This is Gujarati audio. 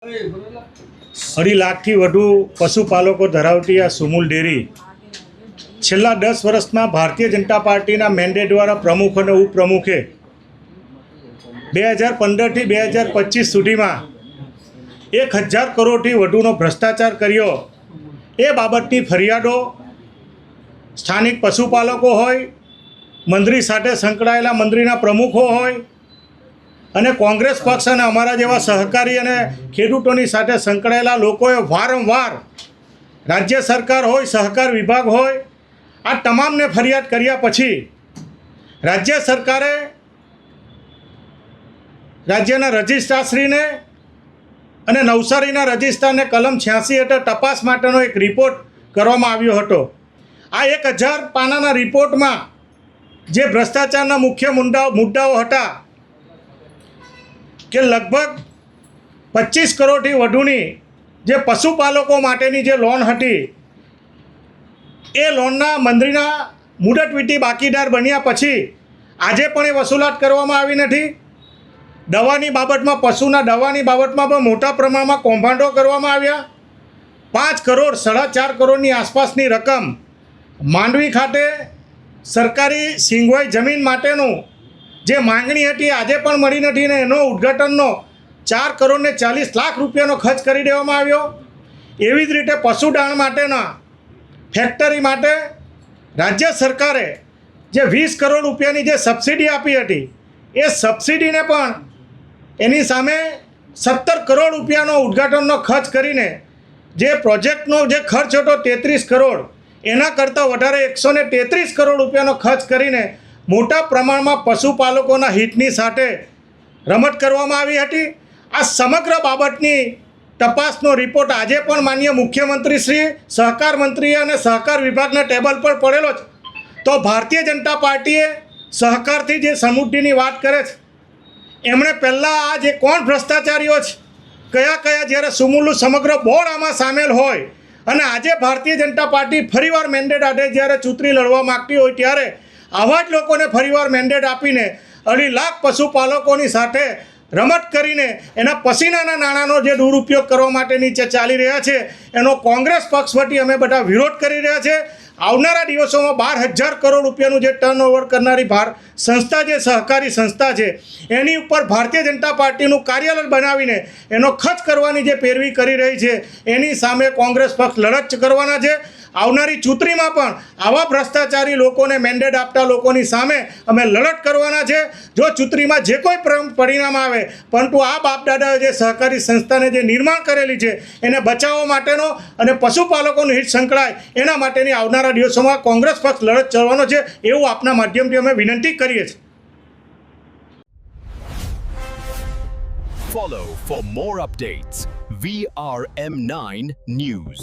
2.5 લાખથી વધુ પશુપાલકો ધરાવતી આ સુમુલ ડેરી છેલ્લા 10 વર્ષમાં ભારતીય જનતા પાર્ટીના મેન્ડેટ દ્વારા પ્રમુખ અને ઉપપ્રમુખે 2015થી 2025 સુધીમાં 1000 કરોડથી વધુનો ભ્રષ્ટાચાર કર્યો। એ બાબતની ફરિયાદો સ્થાનિક પશુપાલકો હોય, મંત્રી સાથે સંકળાયેલા મંત્રીના પ્રમુખો હોય અને કોંગ્રેસ પક્ષ અને અમારા જેવા સહકારી અને ખેડૂતોની સાથે સંકળાયેલા લોકોએ વારંવાર રાજ્ય સરકાર હોય, સહકાર વિભાગ હોય, આ તમામને ફરિયાદ કર્યા પછી રાજ્ય સરકારે રાજ્યના રજિસ્ટ્રારશ્રીને અને નવસારીના રજિસ્ટ્રારને કલમ 86 હેઠળ તપાસ માટેનો એક રિપોર્ટ કરવામાં આવ્યો હતો। આ 1000 પાનાના રિપોર્ટમાં જે ભ્રષ્ટાચારના મુખ્ય મુદ્દાઓ હતા કે લગભગ 25 કરોડથી વધુની જે પશુપાલકો માટેની જે લોન હતી એ લોનના મંત્રીના મુદતવીટી બાકીદાર બન્યા પછી આજે પણ એ વસૂલાત કરવામાં આવી નથી। દવાની બાબતમાં, પશુના દવાની બાબતમાં પણ મોટા પ્રમાણમાં કૌભાંડો કરવામાં આવ્યા। 5 કરોડ 4.5 કરોડની આસપાસની રકમ માંડવી ખાતે સરકારી સિંગવાઈ જમીન માટેનું જે માંગણી હતી આજે પણ મળી નથી ને એનો ઉદ્ઘાટનનો 4 કરોડ ને 40 લાખ રૂપિયાનો ખર્ચ કરી દેવામાં આવ્યો। એવી જ રીતે પશુદાણ માટેના ફેક્ટરી માટે રાજ્ય સરકારે જે 20 કરોડ રૂપિયાની જે સબસિડી આપી હતી એ સબસિડીને પણ એની સામે 17 કરોડ રૂપિયાનો ઉદ્ઘાટનનો ખર્ચ કરીને જે પ્રોજેક્ટનો જે ખર્ચ હતો 33 કરોડ એના કરતાં વધારે 133 કરોડ રૂપિયાનો ખર્ચ કરીને મોટા પ્રમાણમાં પશુપાલકોના હિતની સાથે રમત કરવામાં આવી હતી। આ સમગ્ર બાબતની તપાસનો રિપોર્ટ આજે પણ માનનીય મુખ્યમંત્રી શ્રી, સહકાર મંત્રી અને સહકાર વિભાગના ટેબલ પર પડેલો છે। તો ભારતીય જનતા પાર્ટીએ સહકારથી જે સમૃદ્ધિની વાત કરે છે એમણે પહેલાં આ જે કોણ ભ્રષ્ટાચારીઓ છે, કયા જ્યારે સુમુલનું સમગ્ર બોર્ડ આમાં સામેલ હોય અને આજે ભારતીય જનતા પાર્ટી ફરીવાર મેન્ડેટ આડે જ્યારે ચૂંટણી લડવા માગતી હોય ત્યારે આવા જ લોકોને ફરીવાર મેન્ડેટ આપીને 2.5 લાખ પશુપાલકોની સાથે રમત કરીને એના પસીનાના નાણાંનો જે દુરુપયોગ કરવા માટેની જે ચાલી રહ્યા છે એનો કોંગ્રેસ પક્ષ વતી અમે બધા વિરોધ કરી રહ્યા છે। આવનારા દિવસોમાં 12,000 કરોડ રૂપિયાનું જે ટર્નઓવર કરનારી સંસ્થા જે સહકારી સંસ્થા છે એની ઉપર ભારતીય જનતા પાર્ટીનું કાર્યાલય બનાવીને એનો ખર્ચ કરવાની જે પેરવી કરી રહી છે એની સામે કોંગ્રેસ પક્ષ લડત કરવાના છે। આવનારી ચૂંટણીમાં પણ આવા ભ્રષ્ટાચારી લોકોને મેન્ડેટ આપતા લોકોની સામે અમે લડત કરવાના છે। જો ચૂંટણીમાં જે કોઈ પરિણામ આવે પરંતુ આ બાપદાદાએ જે સહકારી સંસ્થાને જે નિર્માણ કરેલી છે એને બચાવવા માટેનો અને પશુપાલકોનું હિત સંકળાય એના માટેની આવનારા દિવસોમાં કોંગ્રેસ પક્ષ લડત ચલાવવાનો છે એવું આપના માધ્યમથી અમે વિનંતી કરીએ છીએ। Follow for more updates. VRM9 News.